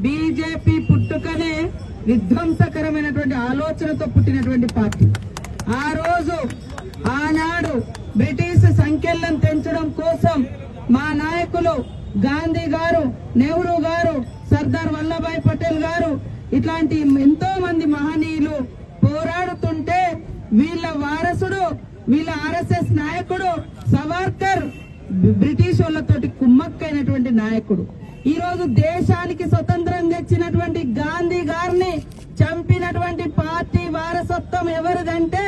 BJP పుట్టుకనే విధ్వంసకరమైనటువంటి ఆలోచనతో పుట్టినటువంటి party. ఆ రోజు ఆనాడు బ్రిటిష్ సంఖ్యలను తెంచడం కోసం మా నాయకులు గాంధీ గారు, నెహ్రూ గారు, సర్దార్ వల్లభాయ్ పటేల్ గారు ఇట్లాంటి ఎంతో మంది మహనీయులు పోరాడుతుంటే వీళ్ళ వారసుడు, వీళ్ళ ఆర్ఎస్ఎస్ నాయకుడు సవర్కర్ బ్రిటిష్ వాళ్ళతోటి కుమ్మక్కైనటువంటి నాయకుడు. ఈ రోజు దేశానికి స్వతంత్రం తెచ్చినటువంటి గాంధీ గారిని చంపినటువంటి పార్టీ వారసత్వం ఎవరిదంటే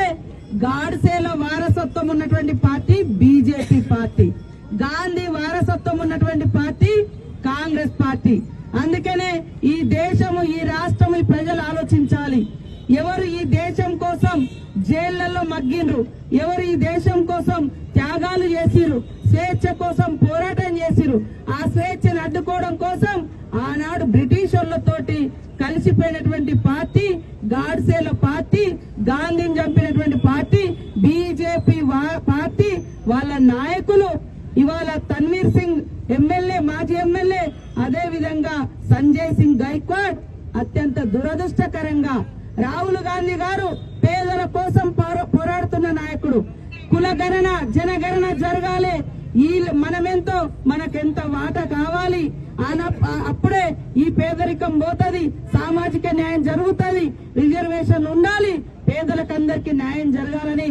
గాడ్సేలో వారసత్వం ఉన్నటువంటి పార్టీ బీజేపీ పార్టీ. గాంధీ వారసత్వం ఉన్నటువంటి పార్టీ కాంగ్రెస్ పార్టీ. అందుకనే ఈ దేశము, ఈ రాష్ట్రం, ఈ ప్రజలు ఆలోచించాలి. ఎవరు ఈ దేశం కోసం జైళ్లలో మగ్గిండ్రు, ఎవరు ఈ దేశం కోసం త్యాగాలు చేసిరు, స్వేచ్ఛ కోసం పోరాటం చేసిరు, ఆ స్వేచ్ఛను అడ్డుకోవడం కోసం ఆనాడు బ్రిటిష్ వాళ్ళతోటి కలిసిపోయినటువంటి పార్టీ గాడ్సేల పార్టీ, గాంధీని చంపినటువంటి పార్టీ బీజేపీ పార్టీ. వాళ్ళ నాయకులు ఇవాళ తన్వీర్ సింగ్ ఎమ్మెల్యే, మాజీ ఎమ్మెల్యే, అదే విధంగా సంజయ్ సింగ్ గైక్వాడ్ అత్యంత దురదృష్టకరంగా రాహుల్ గాంధీ గారు పేదల కోసం పోరాడుతున్న నాయకుడు. కులగణన, జనగణన జరగాలి, ఈ మనమెంతో మనకెంత వాటా కావాలి, అప్పుడే ఈ పేదరికం పోతుంది, సామాజిక న్యాయం జరుగుతుంది, రిజర్వేషన్ ఉండాలి, పేదలకందరికీ న్యాయం జరగాలని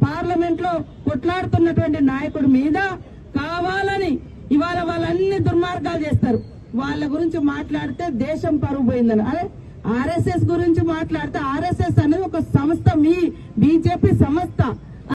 పార్లమెంట్ లో కొట్లాడుతున్నటువంటి నాయకుడి మీద కావాలని ఇవాళ వాళ్ళన్ని దుర్మార్గాలు చేస్తారు. వాళ్ళ గురించి మాట్లాడితే దేశం పరువు పోయిందని. అరే ఆర్ఎస్ఎస్ గురించి మాట్లాడితే ఆర్ఎస్ఎస్ అనేది ఒక సంస్థ, మీ బీజేపీ సంస్థ.